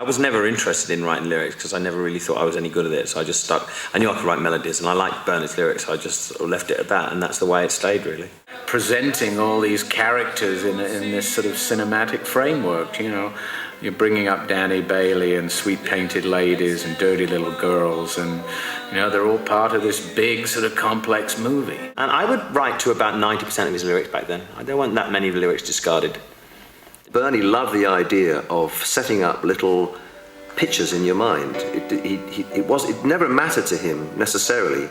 I was never interested in writing lyrics because I never really thought I was any good at it, so I just stuck. I knew I could write melodies, and I liked Bernard's lyrics, so I just sort of left it at that, and that's the way it stayed, really. Presenting all these characters in this sort of cinematic framework, you know. You're bringing up Danny Bailey and sweet painted ladies and dirty little girls, and you know, they're all part of this big sort of complex movie. And I would write to about 90% of his lyrics back then. I don't want that many of the lyrics discarded. Bernie loved the idea of setting up little pictures in your mind. It never mattered to him necessarily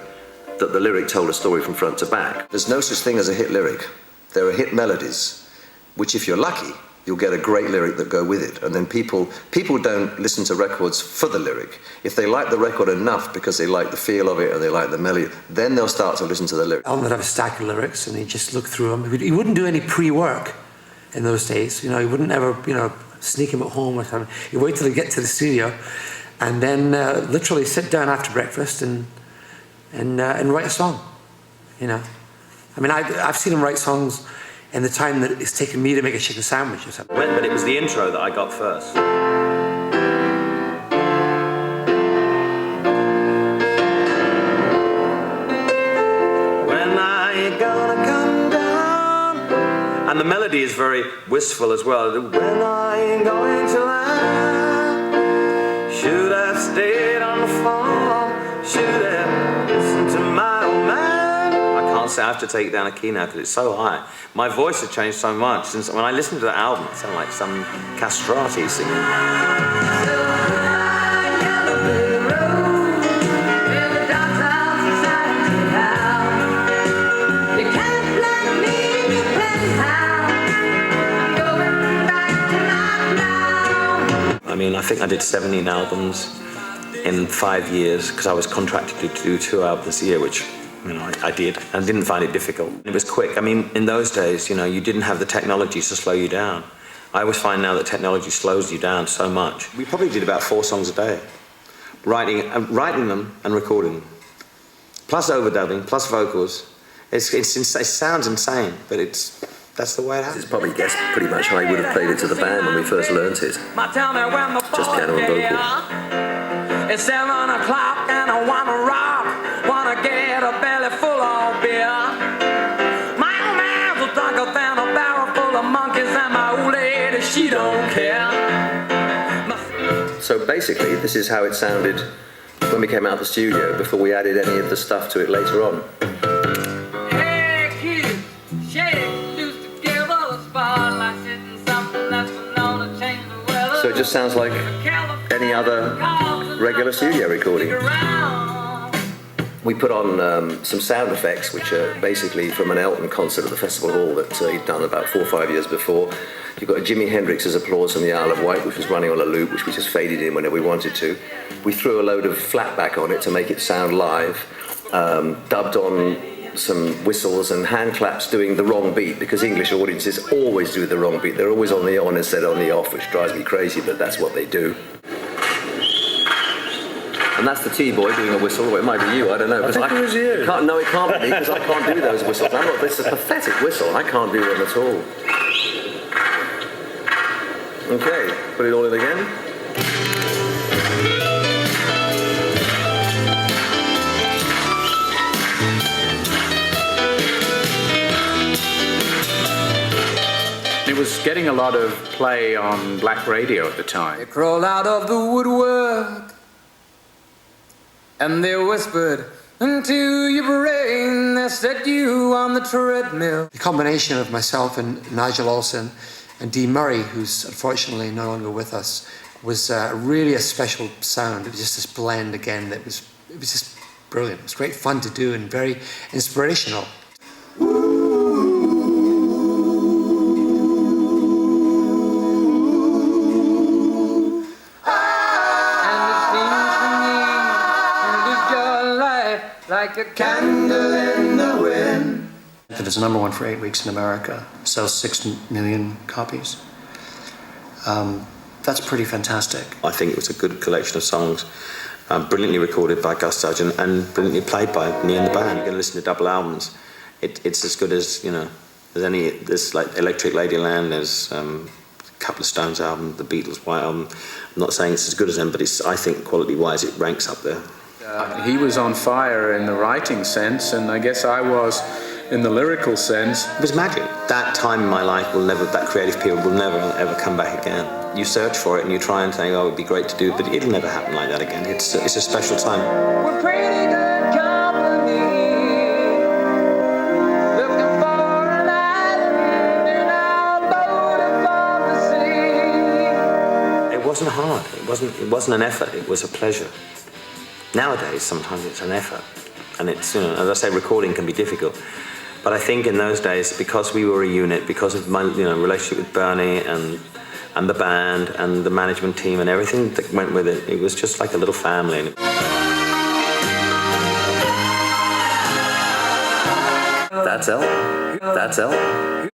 that the lyric told a story from front to back. There's no such thing as a hit lyric. There are hit melodies, which if you're lucky, you'll get a great lyric that go with it. And then people don't listen to records for the lyric. If they like the record enough because they like the feel of it or they like the melody, then they'll start to listen to the lyric. Elton would have a stack of lyrics and he'd just look through them. He wouldn't do any pre-work in those days. You know, he wouldn't ever, you know, sneak him at home or something. He'd wait till he get to the studio and then literally sit down after breakfast and write a song, you know. I mean, I've seen him write songs in the time that it's taken me to make a chicken sandwich or something. But it was the intro that I got first. When are you gonna come down? And the melody is very wistful as well. When are you going to land? Should have stayed on the phone? Should have listened to my old man? I have to take it down a key now because it's so high. My voice has changed so much since when I listened to that album. It sounded like some castrati singing. I mean, I think I did 17 albums in 5 years because I was contracted to do 2 albums a year, which, you know, I did, and didn't find it difficult. It was quick. I mean, in those days, you know, you didn't have the technology to slow you down. I always find now that technology slows you down so much. We probably did about 4 songs a day, writing them and recording them, plus overdubbing, plus vocals. It sounds insane, but that's the way it happens. It's probably guessed pretty much how he would have played it to the band when we first learnt it. Just piano and vocal. It's 7 o'clock and I wanna rock, wanna get a belly full of beer. My old man's a darker than a barrel full of monkeys, and my old lady, she don't care. So basically, this is how it sounded when we came out of the studio before we added any of the stuff to it later on. Hey kids, shake loose together, the spotlight sitting something that's known to change the weather. So it just sounds like any other regular studio recording. We put on some sound effects, which are basically from an Elton concert at the Festival Hall that he'd done about 4 or 5 years before. You've got Jimi Hendrix's applause from the Isle of Wight, which was running on a loop, which we just faded in whenever we wanted to. We threw a load of flatback on it to make it sound live, dubbed on some whistles and hand claps doing the wrong beat, because English audiences always do the wrong beat. They're always on the on instead of on the off, which drives me crazy, but that's what they do. And that's the T-boy doing a whistle. Well, it might be you, I don't know. I think it was you. No, it can't be, because I can't do those whistles. This is a pathetic whistle. I can't do them at all. Okay, put it all in again. It was getting a lot of play on black radio at the time. They crawled out of the woodwork and they whispered into your brain. They set you on the treadmill. The combination of myself and Nigel Olsson and Dee Murray, who's unfortunately no longer with us, was really a special sound. It was just this blend again that was just brilliant. It was great fun to do and very inspirational. Like a candle in the wind. It was number 1 for 8 weeks in America, sells 6 million copies. That's pretty fantastic. I think it was a good collection of songs, brilliantly recorded by Gus Sargent and brilliantly played by me and the band. You're going to listen to double albums. It's as good as, you know, as any. There's like Electric Ladyland, there's couple of Stones albums, the Beatles' White Album. I'm not saying it's as good as them, but I think quality-wise it ranks up there. He was on fire in the writing sense, and I guess I was in the lyrical sense. It was magic. That time in my life that creative period will never, ever come back again. You search for it and you try and think, oh, it'd be great to do, but it'll never happen like that again. It's a special time. We're pretty good company. Looking for an island in our boat upon the sea. It wasn't hard. It wasn't an effort. It was a pleasure. Nowadays, sometimes it's an effort, and it's, as I say, recording can be difficult. But I think in those days, because we were a unit, because of my relationship with Bernie and the band and the management team and everything that went with it, it was just like a little family. That's Elton. That's Elton.